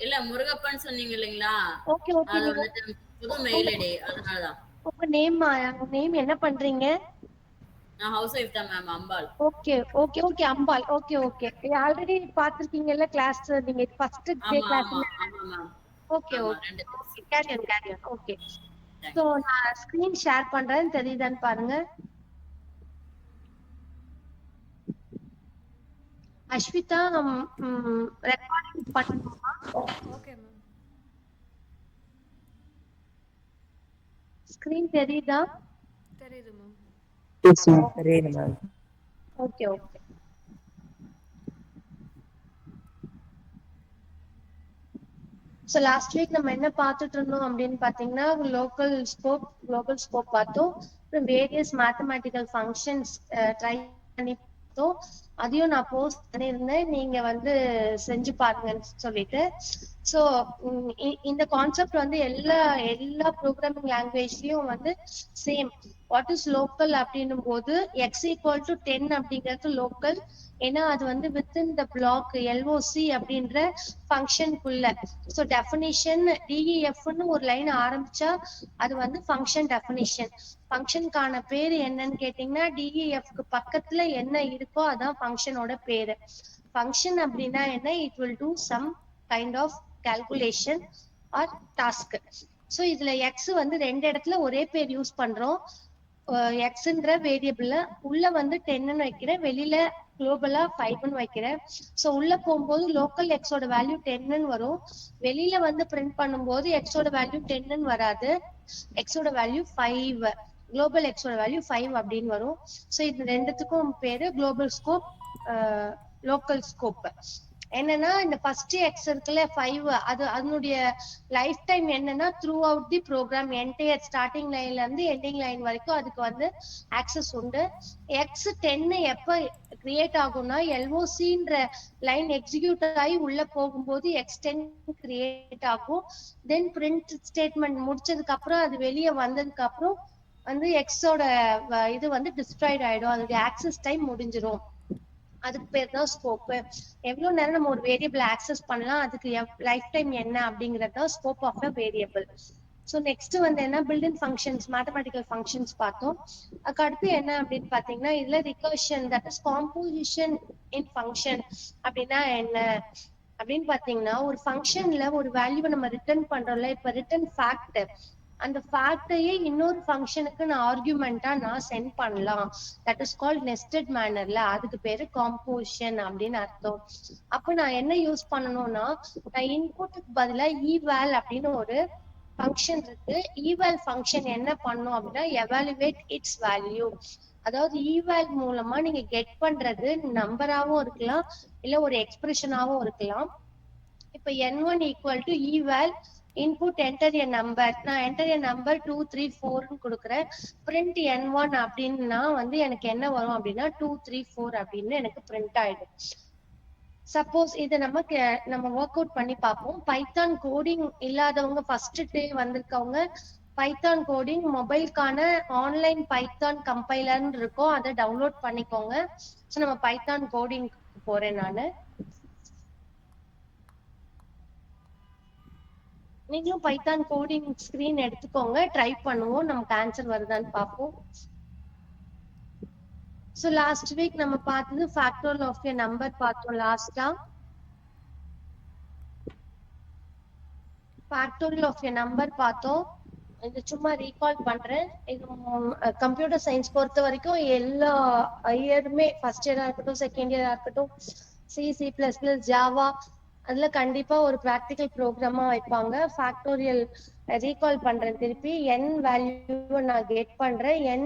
இல்ல முருகப்பன் சொன்னீங்க இல்லைங்களா? Okay okay. அது நீங்க வந்துட்டு புது மெயில் ஐடி அதனாலதான். உங்க நேம் என்ன பண்றீங்க? நான் ஹவுஸ் ஒய்ஃப் தான் ma'am. Ambal. Okay okay okay. Ambal. Okay okay. Already பாத்துருக்கீங்கல்ல கிளாஸ், நீங்க ஃபர்ஸ்ட் டே ஆமா, ஆமா, கிளாஸ்ல. ஆமா மேம். ஓகே ஆமா okay 2 okay. Carry on carry on. Okay. Thanks. So நான் ஸ்கிரீன் ஷேர் பண்றேன், தெரியுதான்னு பாருங்க. அஸ்விதா, ரெக்கார்டிங் பண்ணுமா? Okay ma'am. ஸ்கிரீன் தெரியுதா? தெரியுது மேம். எஸ் மேம், தெரியுது ma'am. Okay okay. So last week நம்ம என்ன பார்த்துட்டு இருந்தோம் அப்படின்னு பார்த்தீங்கன்னா, லோக்கல் ஸ்கோப், குளோபல் ஸ்கோப் பார்த்தோம். அப்புறம் வேரியஸ் மேத்தமேட்டிக்கல் ஃபங்க்ஷன்ஸ் ட்ரை பண்ணி பார்த்தோம். அதையும் நான் போஸ்ட் பண்ணியிருந்தேன், நீங்க வந்து செஞ்சு பாருங்கன்னு சொல்லிட்டு. ஸோ இந்த கான்செப்ட் வந்து எல்லா எல்லா ப்ரோக்ராமிங் லாங்குவேஜ்லயும் வந்து சேம். வாட் இஸ் லோக்கல் அப்படின்னும் போது எக்ஸ் ஈக்குவல் டு 10 அப்படிங்கிறது லோக்கல். ஏன்னா அது வந்து வித்தின் த பிளாக் எல்ஓசி அப்படின்ற ஃபங்க்ஷனுக்குள்ள. ஸோ டெஃபினிஷன் டிஇஎஃப்னு ஒரு லைன் ஆரம்பிச்சா அது வந்து ஃபங்க்ஷன் டெஃபினிஷன். ஃபங்க்ஷனுக்கான பேரு என்னன்னு கேட்டீங்கன்னா, டிஇஎஃப்க்கு பக்கத்துல என்ன இருக்கோ அதான் ஃபங்க்ஷனோட பேரு. ஃபங்க்ஷன் அப்படின்னா என்ன? It will do some kind of calculation or task. So இதுல எக்ஸ் வந்து ரெண்டு இடத்துல ஒரே பேர் யூஸ் பண்றோம். எக்ஸ்ன்ற வேரியபிள்ல உள்ள வந்து 10ன்னு வைக்கிறேன், வெளியில குளோபலா 5ன்னு வைக்கிறேன். ஸோ உள்ள போகும்போது லோக்கல் எக்ஸோட வேல்யூ 10ன்னு வரும், வெளியில வந்து பிரிண்ட் பண்ணும்போது எக்ஸோட வேல்யூ 10ன்னு வராது, எக்ஸோட வேல்யூ 5, குளோபல் எக்ஸோட வேல்யூ 5 அப்படின்னு வரும். ஸோ இது ரெண்டுத்துக்கும் பேரு குளோபல் ஸ்கோப், லோக்கல் ஸ்கோப். என்னன்னா இந்த ஃபர்ஸ்ட் எக்ஸ் இருக்குல்ல 5, அது அதனுடைய லைஃப் டைம் என்னன்னா throughout the program entire starting லைன்ல இருந்து எண்டிங் லைன் வரைக்கும் அதுக்கு வந்து ஆக்சஸ் உண்டு. எக்ஸ் 10 எப்ப கிரியேட் ஆகும்னா எல்ஓசின்ற லைன் எக்ஸிக்யூட் ஆகி உள்ள போகும்போது எக்ஸ் 10 கிரியேட் ஆகும். தென் பிரிண்ட் ஸ்டேட்மெண்ட் முடிச்சதுக்கு அப்புறம் அது வெளியே வந்ததுக்கு அப்புறம் வந்து எக்ஸோட இது வந்து டிஸ்ட்ராய்ட் ஆயிடும், அதோட ஆக்சஸ் டைம் முடிஞ்சிடும். அதுக்கு பேர் தான் ஸ்கோப். எவ்வளவு நேரம் நம்ம ஒரு வேரியபிள் ஆக்சஸ் பண்ணலாம், அதுக்கு லைஃப் டைம் என்ன அப்படிங்கிறது தான் scope of a variable. So next வந்து என்ன, பில்டிங் ஃபங்க்ஷன்ஸ், மேத்தமெட்டிக்கல் ஃபங்க்ஷன்ஸ் பார்த்தோம். அதுக்கு அடுத்து என்ன அப்படின்னு பாத்தீங்கன்னா, இதுல recursion, that is composition in function அப்படின்னா என்ன அப்படின்னு பாத்தீங்கன்னா, ஒரு ஃபங்க்ஷன்ல ஒரு வேல்யூவை நம்ம ரிட்டர்ன் பண்றோம்ல, இப்ப ரிட்டர்ன் ஃபேக்ட், அந்த ஃபேக்டையே இன்னொரு ஃபங்க்ஷனுக்கு நான் ஆர்குமெண்டா நான் சென்ட் பண்ணலாம். தட் இஸ் கால்ட் நெஸ்டட் மேனர்ல, அதுக்கு பேரு காம்போசிஷன் அப்படின்னு அர்த்தம். அப்ப நான் என்ன யூஸ் பண்ணணும்னா, நான் இன்புட்டுக்கு பதிலா ஈவால் அப்படின்னு ஒரு ஃபங்க்ஷன் இருக்கு. ஈவால் ஃபங்க்ஷன் என்ன பண்ணும் அப்படின்னா, எவாலுவேட் இட்ஸ் வேல்யூ. அதாவது ஈவால் மூலமா நீங்க கெட் பண்றது நம்பராவும் இருக்கலாம், இல்ல ஒரு எக்ஸ்பிரஷனாவும் இருக்கலாம். இப்ப n1 equal to eval input enter a number, நான் என்டர் எ நம்பர் 2 3 4ன்னு கொடுக்குறேன். பிரிண்ட் n1 அப்படின்னா வந்து எனக்கு என்ன வரும் அப்படின்னா 2 3 4 அப்படின்னு எனக்கு பிரிண்ட் ஆயிடும். சப்போஸ் இதை நம்ம ஒர்க் அவுட் பண்ணி பார்ப்போம். பைத்தான் கோடிங் இல்லாதவங்க, ஃபர்ஸ்ட் டே வந்திருக்கவங்க, பைத்தான் கோடிங் மொபைலுக்கான ஆன்லைன் பைத்தான் கம்பைலர்னு இருக்கும், அதை டவுன்லோட் பண்ணிக்கோங்க. ஸோ நம்ம பைத்தான் கோடிங் போறேன் நானு. நீங்களும் பைத்தான் கோடிங் ஸ்கிரீன் எடுத்துக்கோங்க, ட்ரை பண்ணுவோம், நமக்கு ஆன்சர் வருதான்னு பார்ப்போம். ஸோ லாஸ்ட் வீக் நம்ம பார்த்தது ஃபேக்டோரியல் ஆஃப் எ நம்பர் பார்த்தோம். லாஸ்டா ஃபேக்டோரியல் ஆஃப் எ நம்பர் பார்த்தோம். இது சும்மா ரீகால் பண்றேன். இது கம்ப்யூட்டர் சயின்ஸ் பொறுத்த வரைக்கும் எல்லா இயருமே, ஃபர்ஸ்ட் இயரா இருக்கட்டும், செகண்ட் இயரா இருக்கட்டும், C++, ஜாவா, அதுல கண்டிப்பா ஒரு ப்ராக்டிக்கல் ப்ரோக்ராமா வைப்பாங்க. ஃபேக்டோரியல் ரீகால் பண்றேன் திருப்பி. n வேல்யூ நான் கெட் பண்றேன், n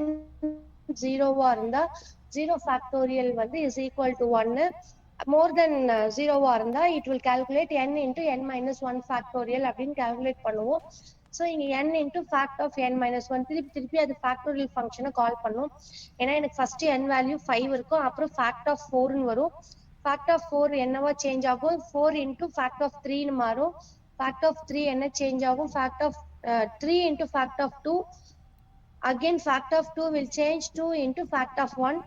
ஜீரோவா இருந்தா 0 ஃபேக்டோரியல் வந்து is equal to 1, more than ஜீரோவா இருந்தா it will calculate n into n minus 1 factorial அப்படின்னு கால்குலேட் பண்ணுவோம். ஸோ இங்க n into fact of n minus 1, திருப்பி திருப்பி அது ஃபேக்டோரியல் ஃபங்க்ஷனை கால் பண்ணும். ஏன்னா எனக்கு ஃபர்ஸ்ட் n வேல்யூ 5 இருக்கும், அப்புறம் ஃபேக்ட் ஆஃப் 4ன்னு வரும். ஃபேக்ட் ஆஃப் 4 என்னவா சேஞ்ச் ஆகும், 4 இன்டூ ஃபேக்ட் ஆஃப் 3ன்னு மாறும். ஃபேக்ட் ஆஃப் 3 என்ன சேஞ்ச் ஆகும், fact of 3 into fact of 2, again fact of 2 will change 2 into fact of 1.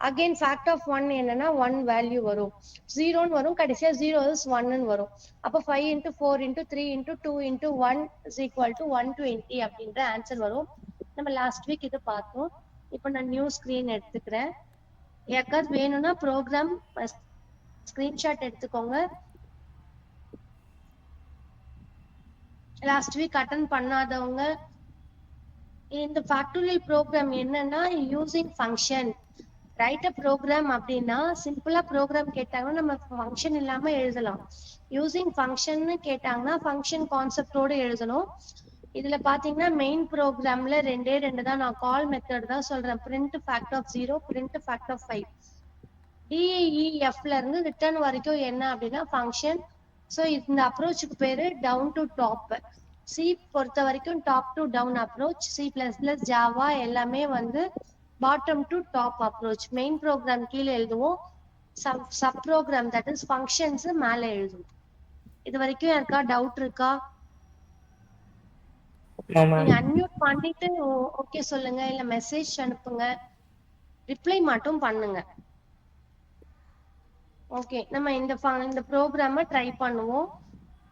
Again fact of one என்னன்னா one value வரும், ஜீரோன்னு வரும், கடைசியா ஜீரோ இஸ் ஒன்னு வரும். அப்போ 5 into 4 into 3 into 2 into 1 is equal to 120 அப்படின்ற ஆன்சர் வரும். நம்ம லாஸ்ட் வீக் இது பார்த்தோம். இப்போ நான் நியூ ஸ்கிரீன் எடுத்துக்கிறேன். யாருக்காவது வேணும்னா ப்ரோக்ராம் ஸ்கிரீன்ஷாட் எடுத்துக்கோங்க. லாஸ்ட் வீக் அட்டன் பண்ணாதவங்க இந்த ஃபேக்டோரியல் ப்ரோக்ராம் என்னன்னா யூசிங் ஃபங்க்ஷன் ரைட் அ ப்ரோக்ராம் அப்படின்னா சிம்பிளா ப்ரோக்ராம் கேட்டாங்கன்னா நம்ம ஃபங்க்ஷன் இல்லாம எழுதலாம். யூசிங் ஃபங்க்ஷன் கேட்டாங்கன்னா ஃபங்க்ஷன் கான்செப்டோட எழுதணும். இதுல பாத்தீங்கன்னா மெயின் ப்ரோக்ராம்ல ரெண்டே தான் நான் கால் மெத்தட் தான் சொல்றேன். Print fact of 0, print fact of 5. டிஇஎஃப்ல இருந்து ரிட்டர்ன் வரைக்கும் என்ன அப்படின்னா ஃபங்க்ஷன். ஸோ இந்த அப்ரோச்சுக்கு பேரு டவுன் டு டாப். சி பொறுத்த வரைக்கும் top to down approach. C++, Java எல்லாமே வந்து bottom to top approach. Main program கீழே எழுதுவோம், sub program that is functions மேல எழுதுவோம். இது வரைக்கும் யாருக்கா டவுட் இருக்கா? நீங்க அன்மியூட் பண்ணிட்டு ஓகே சொல்லுங்க, இல்ல மெசேஜ் அனுப்புங்க, ரிப்ளை மட்டும் பண்ணுங்க. ஓகே, நம்ம இந்த ப்ரோக்ராம ட்ரை பண்ணுவோம்.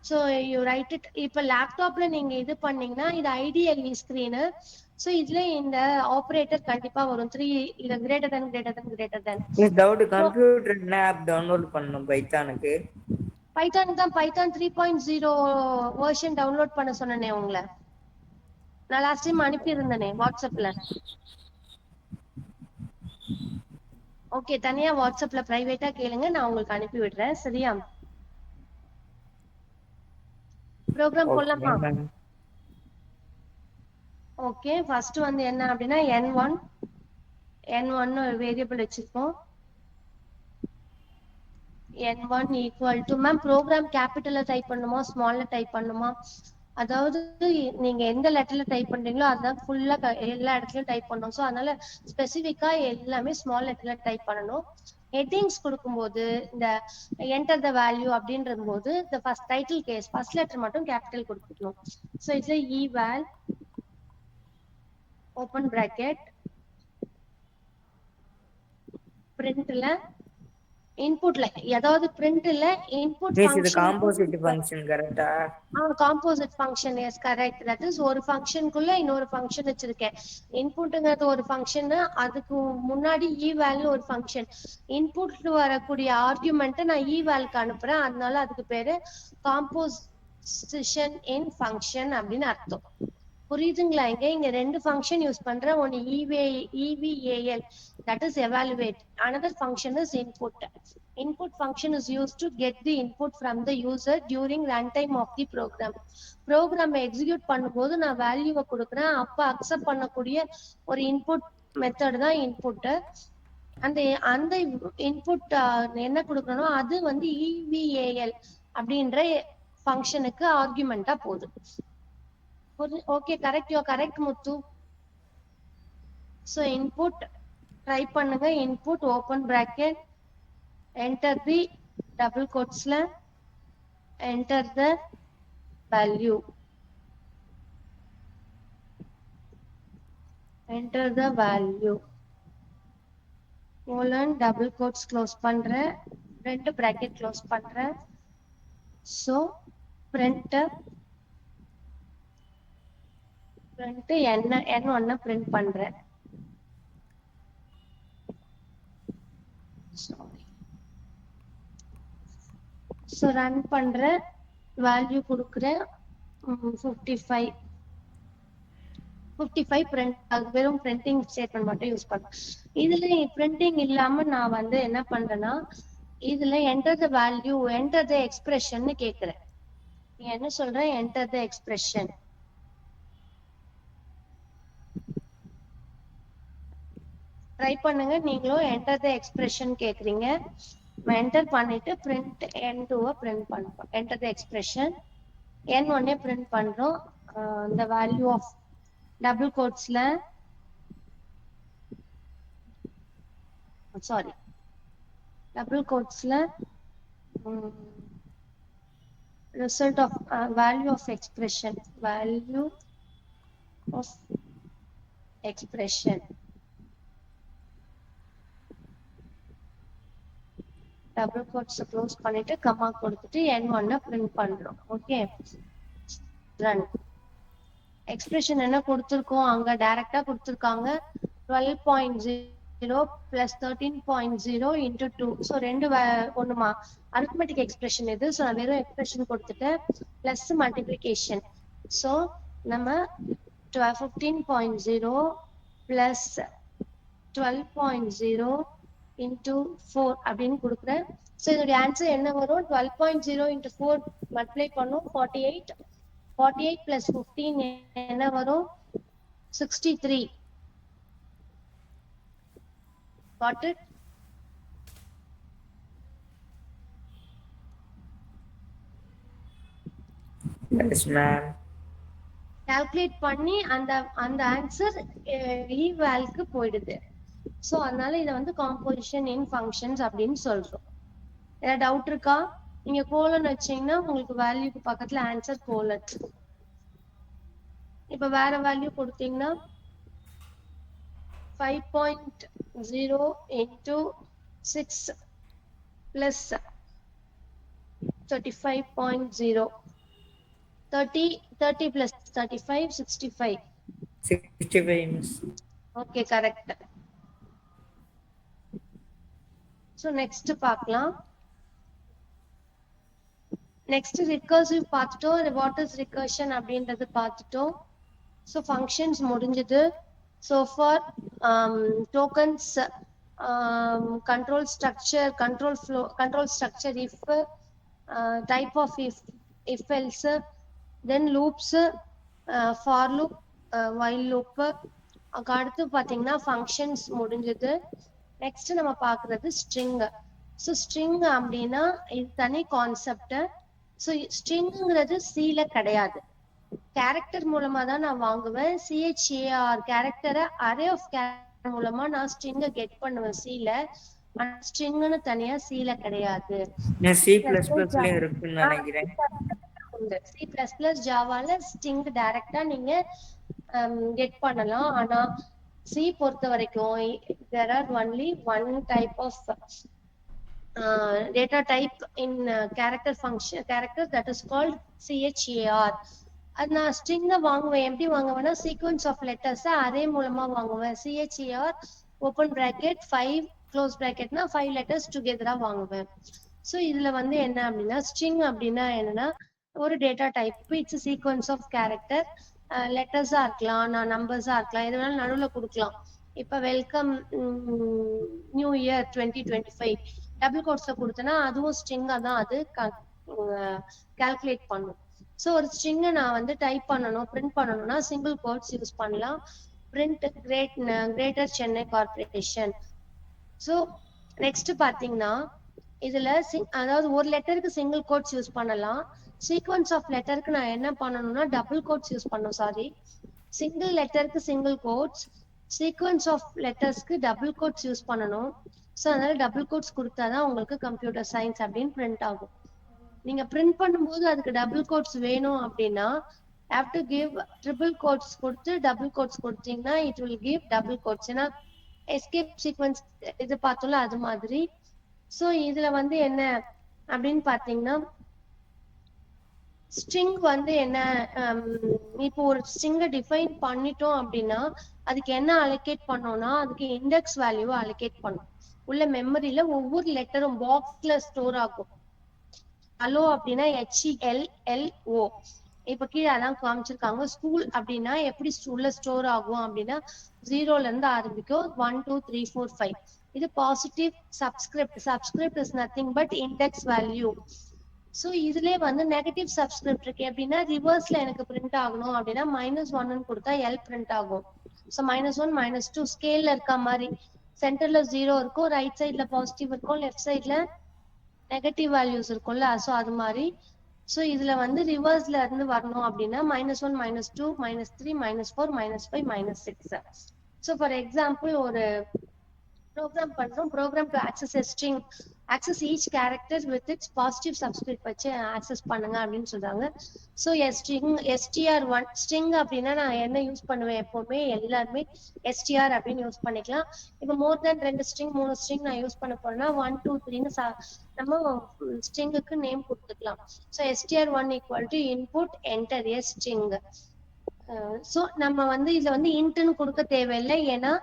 So you right it. இப்போ லேப்டாப்ல நீங்க இது பண்ணீங்கன்னா இது ஐடிஎல்இ ஸ்கிரீனு. ஸோ இதுல இந்த ஆப்ரேட்டர் கண்டிப்பா வரும் 3 இல்ல greater than greater than greater than. Doubt computer என்ன ஆப் டவுன்லோட் பண்ணணும் பைத்தானுக்கு? பைத்தான் தான், பைத்தான் 3.0 வெர்ஷன் டவுன்லோட் பண்ண சொன்னேனே உங்களை. நான் லாஸ்ட் டைம் அனுப்பி இருந்தேனே வாட்ஸ்அப்ல. ஓகே, தனியா வாட்ஸ்அப்ல பிரைவேட்டா கேளுங்க, நான் உங்களுக்கு அனுப்பி விடுறேன். சரியா? ப்ரோக்ராம் போடலாமா? ஓகே, ஃபர்ஸ்ட் வந்து என்ன அப்படின்னா n1 ஒரு வேரியபிள் வச்சிருக்கோம். n1 equal to ma'am program கேபிட்டல்ல டைப் பண்ணுமா ஸ்மால்ல டைப் பண்ணுமா? அதாவது நீங்க எந்த லெட்டர்ல டைப் பண்றீங்களோ அதான் ஃபுல்லா எல்லா இடத்துலயும் டைப் பண்ணணும். ஸோ அதனால ஸ்பெசிஃபிக்கா எல்லாமே ஸ்மால் லெட்டர்ல டைப் பண்ணணும். ஹெட்டிங்ஸ் கொடுக்கும்போது இந்த என்டர் த வேல்யூ அப்படின்ற போது இந்த first title case first letter மட்டும் கேபிட்டல் கொடுத்துக்கணும். ஸோ இதுல eval ஓபன் பிராக்கெட் பிரிண்ட்ல இன்புட்ல ஏதாவது பிரிண்ட்ல இன்புட் மிஸ் இது function composite function correct? Composite function yes correct. That is ஒரு ஃபங்க்ஷனுக்குள்ள இன்னொரு ஃபங்க்ஷன் வச்சிருக்கேன். இன்புட்ங்கிறது ஒரு ஃபங்க்ஷன், அதுக்கு முன்னாடி ஈவேல்னு ஒரு ஃபங்க்ஷன். இன்புட்ல வரக்கூடிய ஆர்குமெண்ட் நான் ஈவேல்க்கு அனுப்புறேன், அதனால அதுக்கு பேரு காம்போசிஷன் இன் ஃபங்க்ஷன் அப்படின்னு அர்த்தம். புரியுதுங்களா? இங்க ரெண்டு ஃபங்க்ஷன் யூஸ் பண்றேன். ஒன்னு EVAL that is evaluate, another function is input. Input function is used to get the input from the user during runtime of the program. program execute பண்ணும்போது நான் வேல்யூவை கொடுக்குறேன், அப்ப அக்செப்ட் பண்ணக்கூடிய ஒரு இன்புட் மெத்தட் தான் இன்புட். அந்த அந்த இன்புட் என்ன கொடுக்கணும் அது வந்து EVAL அப்படின்ற ஃபங்க்ஷனுக்கு ஆர்குமெண்டா போகுது. Okay, correct, you correct Muthu. So input try பண்ணுங்க. Input open bracket enter the double கோட்ஸ்ல enter the value, enter the value colon double quotes close பண்றேன், ரெண்டு பிராக்கெட் க்ளோஸ் பண்றேன். ஸோ பிரிண்ட் n1 பிரிண்ட் பண்றேன். ஸோ ரன் பண்றேன், value கொடுக்குறேன் 55 print. அது வெறும் பிரிண்டிங் ஸ்டேட்மெண்ட் மட்டும் யூஸ் பண்றேன். இதுல பிரிண்டிங் இல்லாம நான் வந்து என்ன பண்றேன்னா இதுல enter the value enter the expression கேக்குறேன். என்ன சொல்றேன்? Enter the expression. ட்ரை பண்ணுங்க நீங்களும். என்டர் த எக்ஸ்பிரஷன் கேக்குறீங்க, என்டர் பண்ணிட்டு பிரிண்ட் n2 பிரிண்ட் பண்றோம். Enter the expression n1 print பண்றோம். இந்த வேல்யூ ஆஃப் டபுள் கோட்ஸ்ல சாரி டபுள் கோட்ஸ்ல result of value of expression, value of expression double quotes close பண்ணிட்டு கமா கொடுத்துட்டு n1 பிரிண்ட் பண்றோம். Okay, run. எக்ஸ்பிரஷன் என்ன கொடுத்துருக்கோம், அங்க டைரக்டா கொடுத்துருக்காங்க 12.0 plus 13.0 into 2. ஸோ ரெண்டு ஒண்ணுமா அரித்மெட்டிக் எக்ஸ்பிரஷன் இது. ஸோ நான் வெறும் எக்ஸ்பிரஷன் கொடுத்துட்டு பிளஸ் மல்டிபிளிகேஷன். ஸோ நம்ம 15.0 plus 12.0 into 4 அப்படின்னு கொடுக்குறேன். ஸோ இதோடைய ஆன்சர் என்ன வரும், 12.0 into 4 மல்டிப்ளை பண்ணும் 48. 48 plus 15 என்ன வரும், 63. Got it? Yes, ma'am. Calculate பண்ணி அந்த அந்த ஆன்சர் ஈவால்க்கு போயிடுது. ஸோ அதனால இதை வந்து காம்போசிஷன் இன் ஃபங்க்ஷன்ஸ் அப்படின்னு சொல்றோம். ஏதாவது டவுட் இருக்கா? நீங்க கோலன் வச்சீங்கன்னா உங்களுக்கு வேல்யூக்கு பக்கத்துல ஆன்சர் கோலன். இப்ப வேற வேல்யூ கொடுத்தீங்கன்னா 5.0 into 6 plus 35.0. 30 plus 35, 65. 65, miss. Okay, correct. So next பார்க்கலாம். Next recursive பார்த்துட்டோம். What is recursion அப்படின்றது பார்த்துட்டோம். So functions முடிஞ்சது. So for tokens, control structure, control flow, control structure, if type of if else, then loops, for loop, while loop. அடுத்து பாத்தீங்கன்னா functions முடிஞ்சது. Next நம்ம பாக்குறது string. ஸோ string அப்படின்னா இது தனி கான்செப்ட். ஸோ ஸ்ட்ரிங்கிறது C-ல கிடையாது, கேரக்டர் மூலமா தான் நான் வாங்குவேன். CHAR கேரக்டரை அரே ஆஃப் கேரக்டர் மூலமா நான் ஸ்ட்ரிங்கை கெட் பண்ணுவேன் C-ல. ஸ்ட்ரிங்னு தனியா C-ல கிடையாது. C++ல இருக்குன்னு நினைக்கிறேன். C++ ஜாவால ஸ்ட்ரிங் டைரக்டா நீங்க கெட் பண்ணலாம். ஆனா C பொறுத்த வரைக்கும் there are only one type of data type in character function, character, that is called CHAR. அது நான் ஸ்ட்ரிங்கை வாங்குவேன். எப்படி வாங்குவேன்னா சீக்வன்ஸ் ஆஃப் லெட்டர்ஸ் அரே மூலமா வாங்குவேன். CHAR ஓப்பன் பிராக்கெட் 5 க்ளோஸ் பிராக்கெட்னா 5 லெட்டர்ஸ் டுகெதரா வாங்குவேன். ஸோ இதுல வந்து என்ன அப்படின்னா ஸ்ட்ரிங் அப்படின்னா என்னன்னா ஒரு data type. It's sequence of character. லெட்டர்ஸா இருக்கலாம், நான் நம்பர்ஸா இருக்கலாம், எது வேணாலும் நடுவில் கொடுக்கலாம். இப்ப வெல்கம் நியூ இயர் 2025 டபுள் கோட்ஸ்ல கொடுத்தேன்னா அதுவும் ஸ்ட்ரிங்கா தான் அது கால்குலேட் பண்ணும். ஸோ ஒரு ஸ்ட்ரிங்கை நான் வந்து டைப் பண்ணணும், பிரிண்ட் பண்ணணும்னா சிங்கிள் கோட்ஸ் யூஸ் பண்ணலாம். Print greater Chennai corporation. So next பாத்தீங்கன்னா இதுல அதாவது ஒரு லெட்டருக்கு சிங்கிள் கோட்ஸ் யூஸ் பண்ணலாம். சீக்வன்ஸ் ஆஃப் லெட்டருக்கு நான் என்ன பண்ணணும்னா டபுள் கோட்ஸ் யூஸ் பண்ணணும். சாரி, சிங்கிள் லெட்டருக்கு சிங்கிள் கோட்ஸ், சீக்வன்ஸ் ஆஃப் லெட்டர்ஸ்க்கு டபுள் கோட்ஸ் யூஸ் பண்ணணும். ஸோ அதனால டபுள் கோட்ஸ் கொடுத்தாதான் உங்களுக்கு கம்ப்யூட்டர் சயின்ஸ் அப்படின்னு பிரிண்ட் ஆகும். நீங்க பிரிண்ட் பண்ணும்போது அதுக்கு டபுள் கோட்ஸ் வேணும் அப்படின்னா have to give triple quotes கொடுத்து டபுள் கோட்ஸ் கொடுத்தீங்கன்னா it will give double quotes. ஏன்னா எஸ்கேப் சீக்வன்ஸ் இது பார்த்தோம்ல அது மாதிரி. ஸோ இதுல வந்து என்ன அப்படின்னு பாத்தீங்கன்னா ஸ்ட்ரிங் வந்து என்ன, இப்போ ஒரு ஸ்ட்ரிங்கை டிஃபைன் பண்ணிட்டோம் அப்படின்னா அதுக்கு என்ன அலோகேட் பண்ணோம்னா அதுக்கு இண்டெக்ஸ் வேல்யூ அலோகேட் பண்ணும். உள்ள மெமரியில ஒவ்வொரு லெட்டரும் பாக்ஸ்ல ஸ்டோர் ஆகும். ஹலோ அப்படின்னா HELLO. இப்ப கீழே அதான் காமிச்சிருக்காங்க. ஸ்கூல் அப்படின்னா எப்படி உள்ள ஸ்டோர் ஆகும் அப்படின்னா 0ல இருந்து ஆரம்பிக்கும் 1 2 3 4 5. இது positive subscript. Subscript is nothing but index value. So இதுலயே வந்து நெகட்டிவ் சப்ஸ்கிரிப்ட் இருக்கு. எப்படின்னா ரிவர்ஸ்ல எனக்கு பிரிண்ட் ஆகணும் அப்படின்னா -1 கொடுத்தா L பிரிண்ட் ஆகும். ஸோ -1 -2 ஸ்கேல்ல இருக்க மாதிரி சென்டர்ல 0 இருக்கும், ரைட் சைட்ல பாசிட்டிவ் இருக்கும், லெஃப்ட் சைட்ல நெகட்டிவ் வேல்யூஸ் இருக்கும்ல. ஸோ அது மாதிரி. ஸோ இதுல வந்து ரிவர்ஸ்ல இருந்து வரணும் அப்படின்னா -1 -2 -3 -4 -5 -6. ஸோ ஃபார் எக்ஸாம்பிள் ஒரு ப்ரோக்ராம் பண்றோம். Program to access a string access each character with its positive subscript வச்சு access பண்ணுங்க அப்படின்னு சொல்றாங்க. ஸோ str1 string அப்படின்னா நான் என்ன யூஸ் பண்ணுவேன், எப்பவுமே எல்லாருமே str அப்படின்னு யூஸ் பண்ணிக்கலாம். இப்போ மோர் தென் 2 ஸ்ட்ரிங் 3 ஸ்ட்ரிங் நான் யூஸ் பண்ண போறேன்னா 1 2 3ன்னு நம்ம ஸ்ட்ரிங்குக்கு நேம் கொடுத்துக்கலாம். So str1 equal to input enter a string. So நம்ம வந்து இதுல வந்து இன்ட்னு கொடுக்க தேவையில்லை, ஏன்னா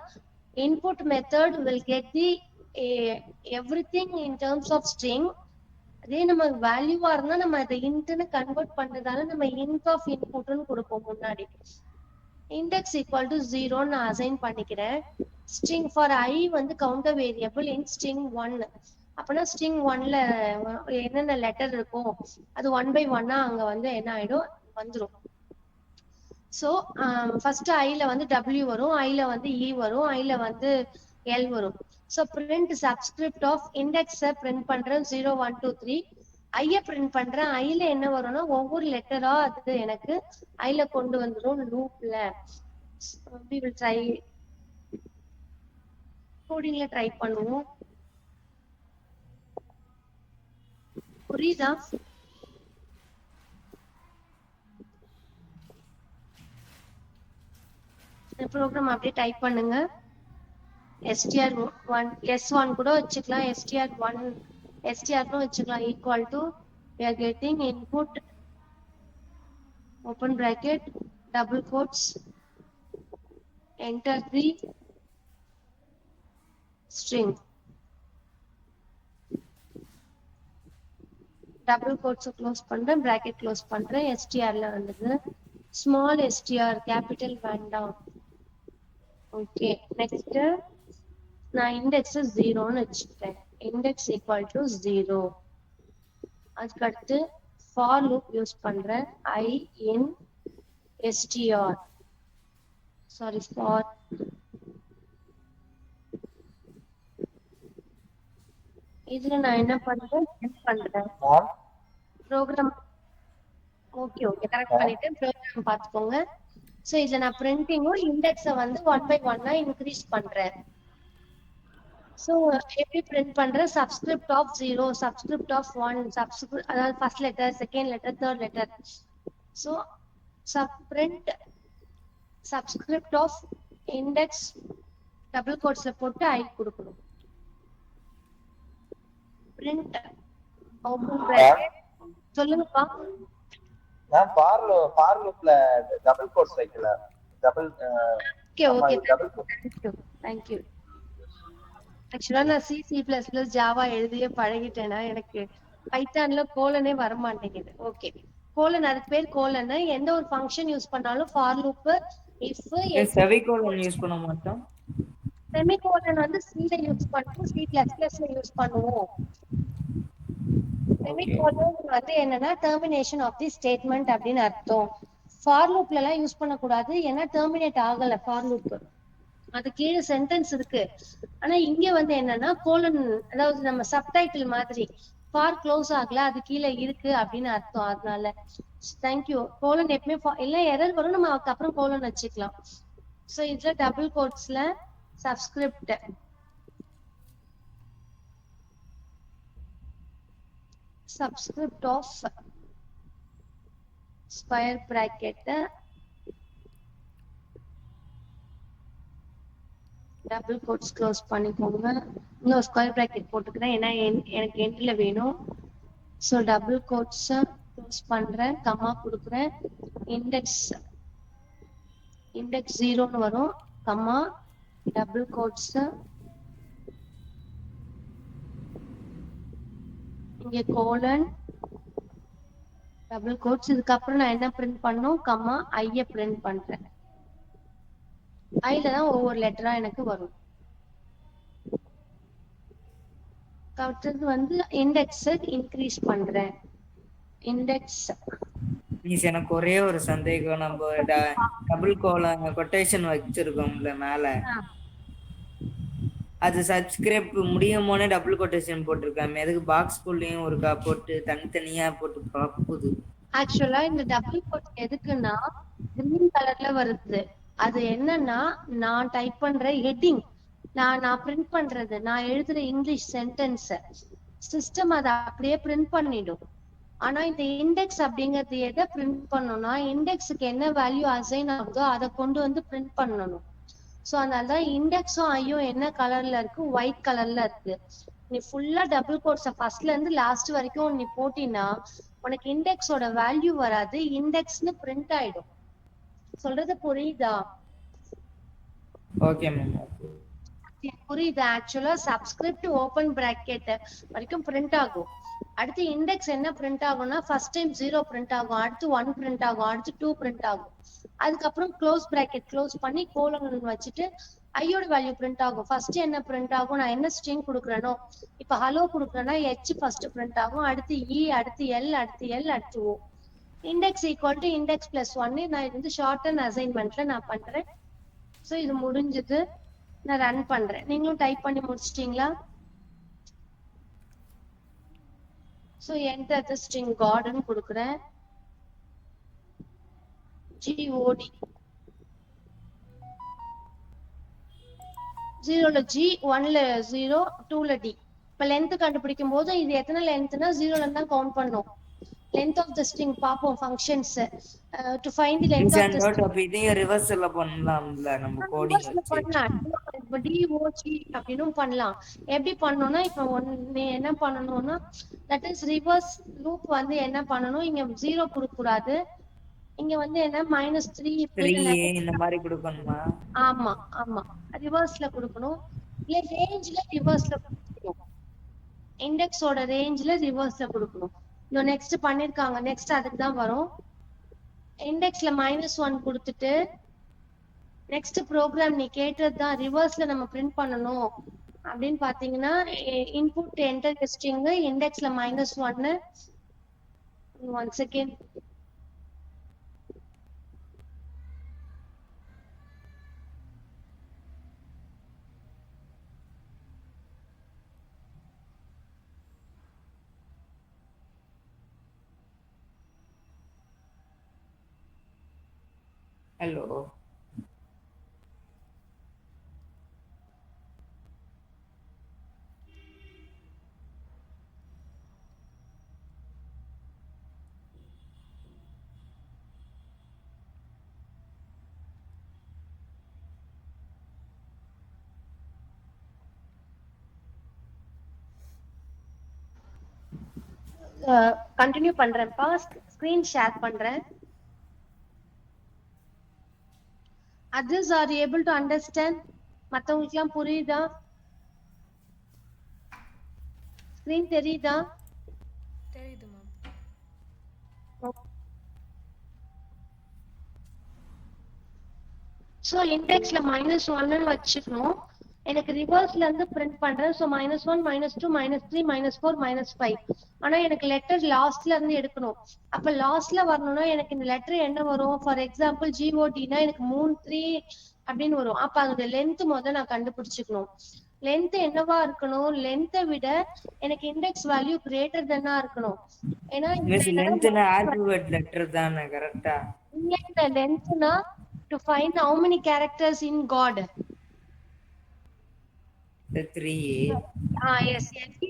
input method will get the everything in terms of string. அதே நம்ம வேல்யூவா இருந்தா நம்ம அதை இன்ட்னு கன்வெர்ட் பண்றதால நம்ம int of inputன்னு கொடுப்போம் முன்னாடி. index equal to 0 நான் அசைன் பண்ணிக்கிறேன். string for I வந்து கவுண்டர் வேரியபிள் in string 1. அப்பனா string 1ல என்னென்ன லெட்டர் இருக்கும் அது 1 by 1 அங்க வந்து என்ன ஆயிடும் வந்துரும். ஸோ ஃபர்ஸ்ட் ஐல வந்து W வரும், ஐல வந்து E வரும், ஐல வந்து L வரும். ஸோ பிரிண்ட் சப்ஸ்கிரிப்ட் ஆஃப் இண்டெக்ஸை பிரிண்ட் பண்றேன் 0 1 2 3. ஐய பிரிண்ட் பண்றேன். ஐல என்ன வரும்னா ஒவ்வொரு லெட்டரா அது எனக்கு ஐல கொண்டு வந்துடும் லூப்ல. we will try கோடிங்ல ட்ரை பண்ணுவோம். புரியுதா? ப்ரோக்ராம் அப்படியே டைப் பண்ணுங்க. str1 s1 கூட வச்சுக்கலாம், str2 வச்சுக்கலாம். Equal to we are getting input open bracket double quotes enter the string double quotes close பண்றேன், bracket க்ளோஸ் பண்றேன். strல வந்தது small str capital வேண்டாம். ஓகே, நெக்ஸ்ட் நான் இண்டெக்ஸ் 0ன்னு வச்சுட்டேன். Index equal to 0. அதுக்கு அடுத்து ஃபார் லூப் யூஸ் பண்றேன். I in str sorry for இதுல நான் என்ன பண்றேன் ப்ரோக்ராம். ஓகே ஓகே, கரெக்ட் பண்ணிட்டு ப்ரோக்ராம் பார்த்துக்கோங்க. ஸோ இதுல நான் பிரிண்டிங்கும் இண்டெக்ஸை வந்து 1 by 1 இன்க்ரீஸ் பண்றேன். ஸோ எப்படி பிரிண்ட் பண்றேன், subscript of 0 subscript of 1 subscript அதாவது first letter second letter third letter. So print subscript of index double கோட்ஸ்ல போட்டு ஐ கொடுக்கணும். பிரிண்ட் ஓபன் பிராக்கெட் சொல்லுங்கப்பா. நான் ஃபார் லூப்ல டபுள் கோட்ஸ் வைக்கல. Double okay okay, double thank you. ஆக்சுவலா நான் C++ ஜாவா எழுதியே பழகிட்டேனா, எனக்கு பைத்தான்ல கோலனே வர மாட்டேங்குது. ஓகே, கோலன் அதுக்கு பேர் கோலன். எந்த ஒரு ஃபங்க்ஷன் யூஸ் பண்ணாலும் for loop if semicolon use பண்ண மாட்டோம். செமிகோலன் வந்து C ல யூஸ் பண்ணுவோம், C++ ல யூஸ் பண்ணுவோம். செமிகோலன் வந்து என்னன்னா டெர்மினேஷன் ஆஃப் தி ஸ்டேட்மெண்ட் அப்படின்னு அர்த்தம். ஃபார் லூப்ல எல்லாம் யூஸ் பண்ண கூடாது, ஏன்னா டெர்மினேட் ஆகல ஃபார் லூப். அது கீழே சென்டென்ஸ் இருக்கு, ஆனா இங்க வந்து என்னன்னா கோலன், அதாவது நம்ம சப்டைட்டில் மாதிரி ஃபார் க்ளோஸ் ஆகல அது கீழே இருக்கு அப்படின்னு அர்த்தம். அதனால தேங்க்யூ. கோலன் எப்பவுமே இல்ல எரர் வரும், நம்ம அதுக்கப்புறம் கோலன் வச்சுக்கலாம். ஸோ இதுல டபுள் கோட்ஸ்ல subscript of square bracket double quotes close பண்ணிக்கோங்க. இன்னும் ஸ்கொயர் பிராக்கெட் போட்டுக்கிறேன், ஏன்னா எனக்கு எண்ட்ல வேணும். ஸோ டபுள் கோட்ஸ் க்ளோஸ் பண்றேன், கம்மா கொடுக்குறேன். இண்டெக்ஸ் 0ன்னு வரும், கம்மா டபுள் கோட்ஸ் இங்க கோலன் டபுள் கோட்ஸ். இதுக்கப்புறம் நான் என்ன பிரிண்ட் பண்ணும், கம்மா ஐய பிரிண்ட் பண்றேன். ஐல தான் ஒவ்வொரு லெட்டரா எனக்கு வரும். அடுத்தது வந்து இண்டெக்ஸ் இன்க்ரீஸ் பண்றேன். இண்டெக்ஸ் ப்ளீஸ், எனக்கு ஒரே ஒரு சந்தேகம். நம்ம டபுள் கோலன் கொட்டேஷன் வச்சிருக்கோம்ல மேல, அது சப்ஸ்கிரைப் முடியும் போனே டபுள் கொட்டேஷன் போட்டிருக்காங்க. எதுக்கு பாக்ஸ் குள்ளேயும் ஒருக்கா போட்டு தனித்தனியா போட்டு பார்க்குது? ஆக்சுவலா இந்த டபுள் கோட் எதுக்குன்னா கிரீன் கலர்ல வருது. அது என்னன்னா நான் டைப் பண்ற ஹெட்டிங், நான் பிரிண்ட் பண்றது, நான் எழுதுற இங்கிலீஷ் சென்டென்ஸ் சிஸ்டம் அதை அப்படியே பிரிண்ட் பண்ணிடும். ஆனா இந்த இண்டெக்ஸ் அப்படிங்கிறது எதை பிரிண்ட் பண்ணணும்னா இண்டெக்ஸுக்கு என்ன வேல்யூ அசைன் ஆகுதோ அதை கொண்டு வந்து பிரிண்ட் பண்ணணும். சோ அதனாலதான் இண்டெக்ஸும் ஐயும் என்ன கலர்ல இருக்கு, ஒயிட் கலர்ல இருக்கு. நீ ஃபுல்லா டபுள் கோட்ஸ ஃபர்ஸ்ட்ல இருந்து லாஸ்ட் வரைக்கும் நீ போட்டினா உனக்கு இண்டெக்ஸோட வேல்யூ வராது, இண்டெக்ஸ்னு பிரிண்ட் ஆயிடும். சொல்றது புரியுதா? Okay ma'am. புரியுது. ஆக்சுவலா சப்ஸ்கிரிப்ட் ஓபன் பிராக்கெட் வரைக்கும் பிரிண்ட் ஆகும். அடுத்து இண்டெக்ஸ் என்ன பிரிண்ட் ஆகும்னா ஃபர்ஸ்ட் டைம் 0 பிரிண்ட் ஆகும், அடுத்து 1 பிரிண்ட் ஆகும், அடுத்து 2 பிரிண்ட் ஆகும். அதுக்கப்புறம் க்ளோஸ் பிராக்கெட் க்ளோஸ் பண்ணி கோலன் வச்சுட்டு ஐயோட வேல்யூ பிரிண்ட் ஆகும். ஃபர்ஸ்ட் என்ன பிரிண்ட் ஆகும், நான் என்ன ஸ்ட்ரிங் கொடுக்குறேனோ, இப்ப ஹலோ கொடுக்குறேன்னா h ஃபர்ஸ்ட் பிரிண்ட் ஆகும், அடுத்து e, அடுத்து l, அடுத்து l, அடுத்து o. Index equal to index plus 1. நான் இது வந்து ஷார்ட் அண்ட் அசைன்மெண்ட்ல நான் பண்றேன். சோ இது முடிஞ்சது. நான் ரன் பண்றேன். நீங்களும் டைப் பண்ணி முடிச்சிட்டீங்களா? So enter the string god ன்னு கொடுக்குறேன். god 0ல g, 1ல 0, 2ல d. இப்ப லென்த் கண்டுபிடிக்கும் போது இது எத்தனை லென்த்னா 0ல இருந்து தான் கவுண்ட் பண்ணும். length of the string பாப்போம் functions. To find the length of the string அப்ப இதையும் ரிவர்ஸ்ல பண்ணலாம்ல நம்ம கோடிங் reverse ல வச்சு. பண்ணலாம். இப்ப dog அப்படின்னும் பண்ணலாம். எப்படி பண்ணணும்னா இப்ப நீ என்ன பண்ணணும்னா தட் இஸ் ரிவர்ஸ் லூப் வந்து என்ன பண்ணணும், இங்க 0 கொடுக்க கூடாது, இங்க வந்து என்ன -3 3a இந்த மாதிரி கொடுக்கணுமா? ஆமா ஆமா ரிவர்ஸ்ல கொடுக்கணும். இல்ல ரேஞ்ச்ல ரிவர்ஸ்ல கொடுக்கணும். இண்டெக்ஸோட ரேஞ்ச்ல ரிவர்ஸ்ல கொடுக்கணும். இந்த நெக்ஸ்ட் பண்ணிருக்காங்க, நெக்ஸ்ட் அதுக்கு தான் வரும். இண்டெக்ஸ்ல -1 கொடுத்துட்டு நெக்ஸ்ட் ப்ரோக்ராம் நீ கேட்டது தான் ரிவர்ஸ்ல நம்ம பிரிண்ட் பண்ணணும் அப்படின்னு பாத்தீங்கன்னா இன்புட் என்டர் ஸ்ட்ரிங் இண்டெக்ஸ்ல -1. 1 செகண்ட். ஹலோ. கண்டினியூ பண்றேன்ப்பா. ஸ்கிரீன் ஷேர் பண்றேன். others are able to understand? மத்தவங்களுக்கு எல்லாம் புரியுதா? ஸ்கிரீன் தெரியுதா? தெரியுது மேம். சோ இண்டெக்ஸ்ல -1 வச்சுக்கணும். எனக்கு ரிவர்ஸ்ல இருந்து பிரிண்ட் பண்றேன். சோ -1, -2, -3, -4, -5. ஆனா எனக்கு லெட்டர் லாஸ்ட்ல இருந்து எடுக்கணும். அப்ப லாஸ்ட்ல வரணும்னா எனக்கு இந்த லெட்டர் என்ன வரும், ஃபார் எக்ஸாம்பிள் GODனா எனக்கு 3, 3 அப்படின்னு வரும். அப்ப அதோட லென்த் முதல்ல நான் கண்டுபிடிச்சுக்கணும். லென்த் என்னவா இருக்கணும், லென்த்தை விட எனக்கு இண்டெக்ஸ் வேல்யூ கிரேட்டர் தென்னா இருக்கணும். ஏன்னா மிஸ் லென்த்னா ஆல்பபெட் லெட்டர் தானே கரெக்ட்டா? இந்த லென்த்னா to find how many characters in God. The 3a. Yes,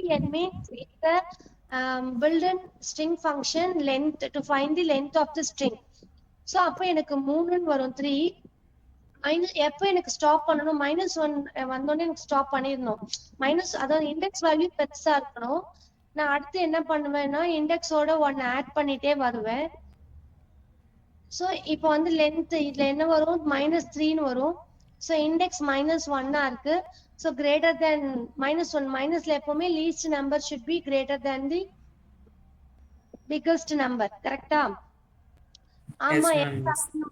len means it's a built-in string function length to find the length of the string. So அப்ப எனக்கு 3 வரும், 3 எப்ப எனக்கு ஸ்டாப் பண்ணணும், -1 வந்தோடனே எனக்கு ஸ்டாப் பண்ணிடணும். அதாவது இண்டெக்ஸ் வேல்யூ பெருசா இருக்கணும். நான் அடுத்து என்ன பண்ணுவேன்னா இண்டெக்ஸோட 1 ஆட் பண்ணிட்டே வருவேன். சோ இப்போ வந்து லென்த் இதுல என்ன வரும், -3ன்னு வரும். சோ இண்டெக்ஸ் -1 இருக்கு. So greater than -1. மைனஸ்ல எப்பவுமே least number should be greater than the biggest number. கரெக்டா? ஆமா.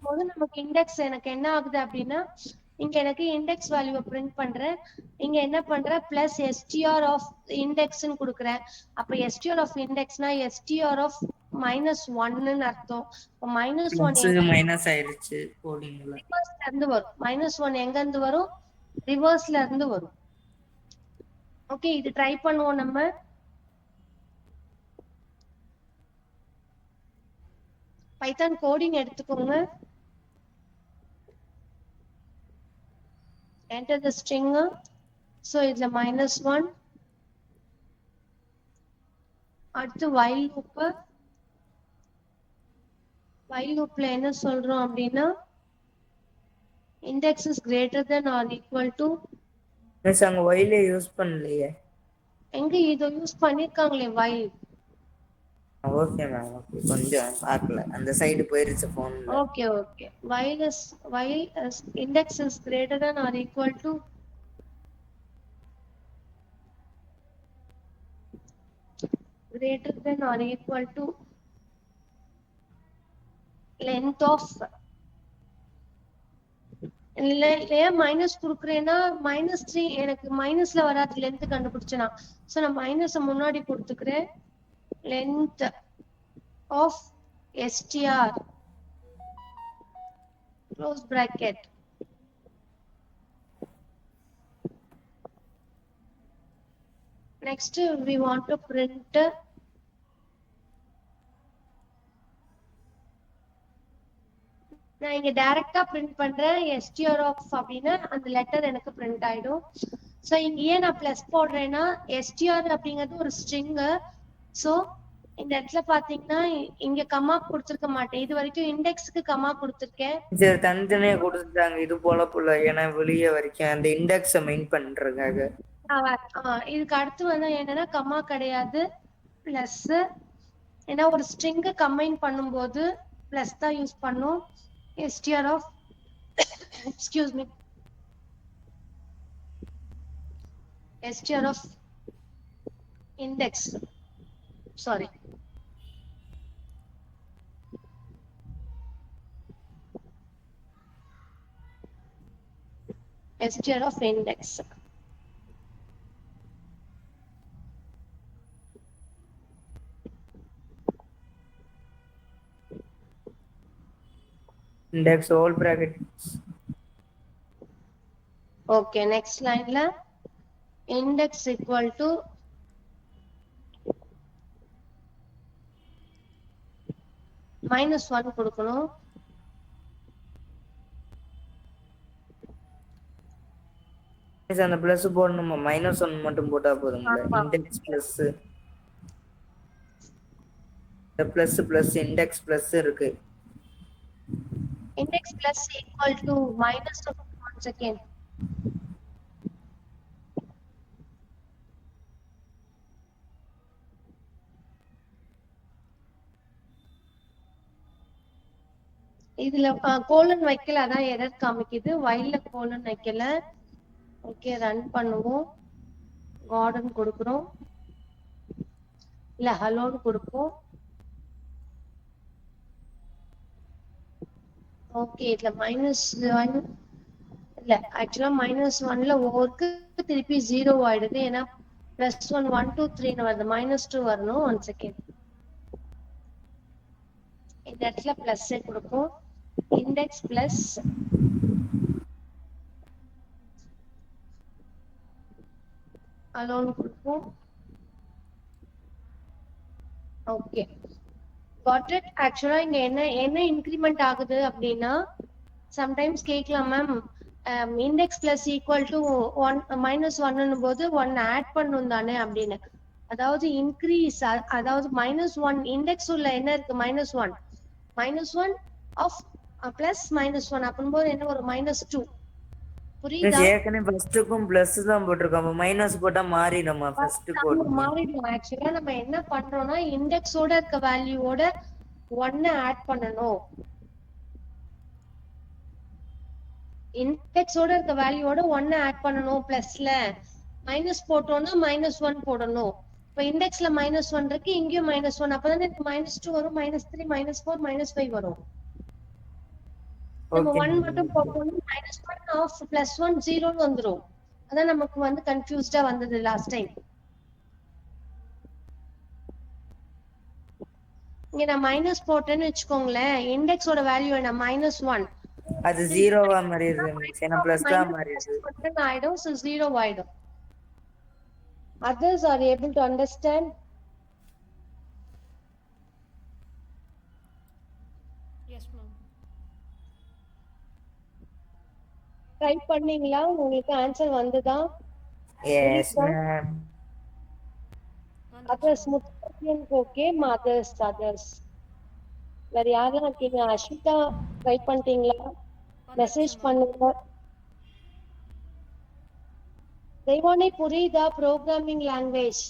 போது நமக்கு இண்டெக்ஸ் எனக்கு என்ன ஆகுது அப்படின்னா இங்க எனக்கு இண்டெக்ஸ் வேல்யூவை பிரிண்ட் பண்றேன். இங்க என்ன பண்றேன், பிளஸ் str ஆஃப் இண்டெக்ஸ்ன்னு கொடுக்குறேன். அப்ப str ஆஃப் இண்டெக்ஸ்னா str ஆஃப் -1ன்னு அர்த்தம். -1 மைனஸ் ஆயிருச்சு கோடிங்ல. ரிவர்ஸ்ல இருந்து வரும். -1 எங்க இருந்து வரும், ரிவர்ஸ்ல இருந்து வரும். ஓகே, இது ட்ரை பண்ணுவோம் நம்ம. பைத்தான் கோடிங் எடுத்துக்கோங்க. enter the string. so இதுல -1 அடுத்து while loopல என்ன சொல்றோம் அப்படின்னா index is greater than or equal to miss அங்க ஒயிலே யூஸ் பண்ணலையே. எங்க இதை யூஸ் பண்ணிருக்காங்களே while. Okay ma'am, okay. கொஞ்சம் பார்க்கல, அந்த சைடு போயிருச்சு போன்ல. Okay, while is index is greater than or equal to length of இல்லையா மைனஸ் குடுக்குறேன்னா -3 எனக்கு மைனஸ்ல வராது லென்த் கண்டுபிடிச்சனா. சோ நான் மைனஸ் முன்னாடி கொடுத்துக்கிறேன். Length of str close bracket next we want to print நான் இங்க டைரக்டா பிரிண்ட் பண்றேன் str of அப்படின்னா அந்த லெட்டர் எனக்கு பிரிண்ட் ஆயிடும். சோ இங்க ஏன் நான் பிளஸ் போடுறேன்னா str அப்படிங்கிறது ஒரு ஸ்ட்ரிங். சோ இந்த இடத்துல பாத்தீங்கன்னா இங்க கமா கொடுத்திருக்க மாட்டேன். இது வரைக்கும் இண்டெக்ஸ்க்கு கமா கொடுத்திருக்கேன். சரி, தனித்தனியா கொடுத்துட்டாங்க இது போல போல. ஏன்னா வெளியே வரைக்கும் அந்த இண்டெக்ஸை மெயின் பண்றதுக்காக. இதுக்கு அடுத்து வந்து என்னன்னா கமா கிடையாது, பிளஸ். ஏன்னா ஒரு ஸ்ட்ரிங் கம்பைன் பண்ணும்போது பிளஸ் தான் யூஸ் பண்ணும். str of excuse me str of index sorry str of index. index all brackets. Okay, next line la index equal to -1 கொடுக்கணும். அந்த பிளஸ் போடணுமா? -1 மட்டும் போட்டா போதுங்களா? Index plus plus plus index plus இருக்கு. index plus equal to minus of 1 second. இதுல colon வைக்கல, அதான் எரர் காமிக்குது. whileல கோலன் வைக்கல. ஓகே, ரன் பண்ணுவோம். கார்டன் கொடுக்கிறோம், இல்ல ஹலோன்னு கொடுப்போம். ஓகே, இதுல -1 இல்ல, ஆக்சுவலா -1ல ஒவ்வொருக்கு திருப்பி 0 ஆயிடுது. ஏன்னா +1 1 2 3 வருது, -2 வரணும். 1 செகண்ட். இந்த இடத்துல பிளஸ் கொடுப்போம். இண்டெக்ஸ் பிளஸ் அலோன் கொடுப்போம். Okay, got it. ஆக்சுவலா இங்க என்ன இன்கிரிமெண்ட் ஆகுது அப்படின்னா, சம்டைம்ஸ் கேட்கலாம் ma'am, index plus equal to -1 போது 1 ஆட் பண்ணும் தானே அப்படின்னு. அதாவது இன்க்ரீஸ், அதாவது -1 இண்டெக்ஸ் உள்ள என்ன இருக்கு, -1 ஆஃப் பிளஸ் -1 அப்படின்போது என்ன ஒரு -2. புரியுதா? ஏற்கனவே ஃபர்ஸ்ட்டுக்கும் பிளஸ் தான் போட்டிருக்கோம். மைனஸ் போட்டா மாறிடுமா? ஃபர்ஸ்ட் போட்டு மாறிடும். ஆக்சுவலா நம்ம என்ன பண்றோம்னா இண்டெக்ஸோட இருக்க வேல்யூவோட 1 ஆட் பண்ணணும். இண்டெக்ஸோட இருக்க வேல்யூவோட 1 ஆட் பண்ணணும். பிளஸ்ல மைனஸ் போட்டோம்னா -1 போடணும். இப்ப இண்டெக்ஸ்ல -1 இருக்கு, இங்கேயும் -1. அப்பதான் எனக்கு -2 வரும், -3 -4 -5 வரும். நம்ம 1 மட்டும் போட்டோம்னா -1 ஆஃப் +1 0ன்னு வந்துரும். அதான் நமக்கு வந்து கன்ஃபியூஸ்டா வந்தது லாஸ்ட் டைம். இங்க நான் மைனஸ் போட்டேன்னு வச்சுக்கோங்களேன், இண்டெக்ஸோட வேல்யூ என்ன, -1. அது 0வா மாறிடுது, ஏன்னா பிளஸ் தான் மாறிடுது. ஆயிடும், so 0 ஆயிடும். Others are able to understand? Yes, ma'am. Try பண்ணீங்களா? உங்களுக்கு ஆன்சர் வந்ததா? Yes ma'am. Others okay others வேற யாரும் இருக்கீங்க? அஸ்விதா ட்ரை பண்ணிட்டீங்களா? மெசேஜ் வந்துருச்சு மேம். பண்ணுங்க. தெய்வானை புரியுதா ப்ரோக்ராமிங் லாங்குவேஜ்?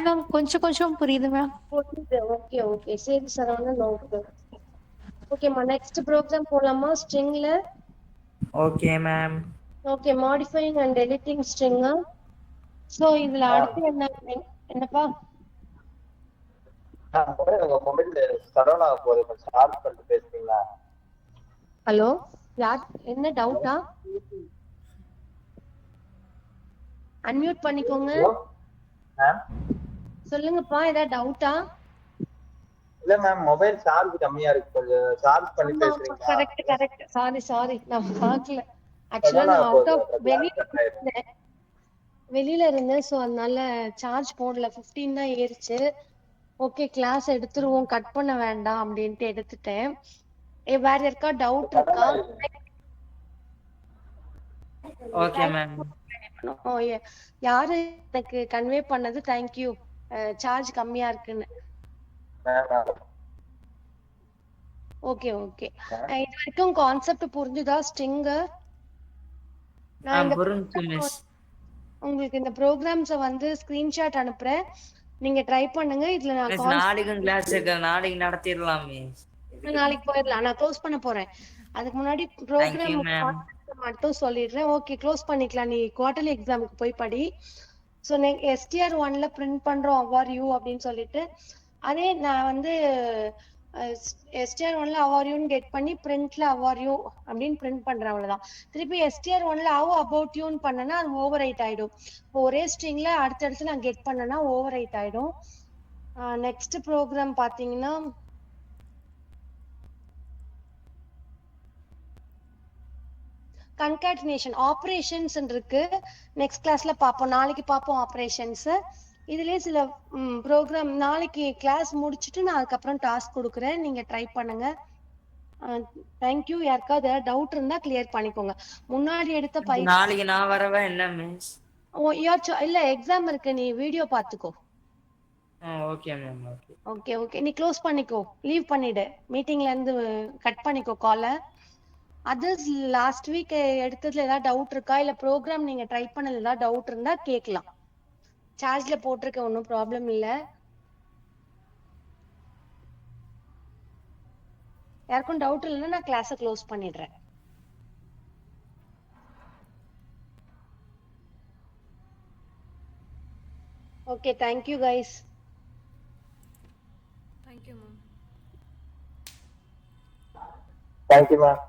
மேம் கொஞ்சம் கொஞ்சம் புரியுது மேம். புரியுது. ஓகே ஓகே சரி சரவணா நோட்டு. ஓகேம்மா நெக்ஸ்ட் ப்ரோக்ராம் போலாமா? ஸ்ட்ரிங்ல okay ma'am. Okay modifying and editing ஸ்ட்ரிங்கா. சோ இதுல அடுத்து என்னப்பா? உங்க மொபைல் சரவணா போகுது, கொஞ்சம் சார்ஜ் பண்ணிட்டு பேசுறீங்களா? ஹலோ யார்? என்ன டவுட்டா? அன்மியூட் பண்ணிக்கோங்க. Hello ma'am. சொல்லுங்கப்பா ஏதாவது டவுட்டா? இல்ல மேம், மொபைல் சார்ஜ் கம்மியா இருக்கு, கொஞ்சம் சார்ஜ் பண்ணி ஆமா ஆமா பேசுறீங்களா? கரெக்ட் சாரி நான் பார்க்கல. ஆக்சுவலா சடனா நான் அவுட் போகுது, ஆஃப் அந்த கிளாஸ் கட் ஆயிடும். வெளியில இருந்தேன். சோ அதனால சார்ஜ் போடல. 15 தான் ஏறிச்சு. ஓகே கிளாஸ் எடுத்துருவோம், கட் பண்ண வேண்டாம் அப்படின்ட்டு எடுத்துட்டேன். வேற இருக்கா டவுட் இருக்கா? Okay ma'am. ஓ யாரு எனக்கு கன்வே பண்ணது? தேங்க்யூ. சார்ஜ் கம்மியா இருக்குன்னு. ஓகே ஓகே இது வரைக்கும் கான்செப்ட் புரிஞ்சுதா ஸ்ட்ரிங்? நான் இந்த புரிஞ்சு மிஸ். உங்களுக்கு இந்த ப்ரோக்ராம்ஸ வந்து ஸ்கிரீன்ஷாட் அனுப்புறேன், நீங்க ட்ரை பண்ணுங்க. இதுல நான் மிஸ் நாளைக்கும் கிளாஸ் இருக்கு, நாளைக்கு நடத்திடலாம் மிஸ். நாளைக்கு போயிடலாம். நான் க்ளோஸ் பண்ண போறேன். அதுக்கு முன்னாடி Thank you ப்ரோக்ராம் மேம். மட்டும் சொல்லிடுறேன். ஓகே க்ளோஸ் பண்ணிக்கலாம். நீ குவார்டர்லி எக்ஸாமுக்கு போய் படி. ஸோ STR 1ல பிரிண்ட் பண்றோம் அவர் யூ அப்படின்னு சொல்லிட்டு, அதே நான் வந்து STR 1ல அவர் யூன்னு கெட் பண்ணி பிரிண்ட்ல அவர் யூ அப்படின்னு பிரிண்ட் பண்றேன், அவ்வளவுதான். திருப்பி STR 1ல ஹவ் அபவுட் யூன்னு பண்ணனா அது ஓவர் ரைட் ஆயிடும். இப்போ ஒரே ஸ்ட்ரிங்ல அடுத்தடுத்து நான் கெட் பண்ணனா ஓவர் ரைட் ஆயிடும். நெக்ஸ்ட் ப்ரோக்ராம் பாத்தீங்கன்னா கன்காட்டினேஷன் ஆபரேஷன்ஸ் இருக்கு. நெக்ஸ்ட் கிளாஸ்ல பாப்போம், நாளைக்கு பாப்போம் ஆபரேஷன்ஸ். இதுலயே சில ப்ரோக்ராம் நாளைக்கு கிளாஸ் முடிச்சுட்டு நான் அதுக்கப்புறம் டாஸ்க் கொடுக்குறேன், நீங்க ட்ரை பண்ணுங்க. தேங்க்யூ. யாருக்காவது டவுட் இருந்தா கிளியர் பண்ணிக்கோங்க. முன்னாடி எடுத்த பயிற்சி நாளைக்கு நான் வரவா என்ன மிஸ்? இல்ல எக்ஸாம் இருக்கு, நீ வீடியோ பாத்துக்கோ. Okay ma'am. Okay okay okay நீ க்ளோஸ் பண்ணிக்கோ, லீவ் பண்ணிடு, மீட்டிங்ல இருந்து கட் பண்ணிக்கோ காலை. அதர்ஸ் லாஸ்ட் வீக் எடுத்ததுல ஏதாவது டவுட் இருக்கா? இல்ல ப்ரோக்ராம் நீங்க ட்ரை பண்ணல ஏதாவது டவுட் இருந்தா கேட்கலாம். சார்ஜ்ல போட்டிருக்க, ஒன்றும் ப்ராப்ளம் இல்ல. யாருக்கும் டவுட் இல்லைன்னா நான் கிளாஸை க்ளோஸ் பண்ணிடுறேன். Okay thank you guys. Thank you ma'am. Thank you ma'am.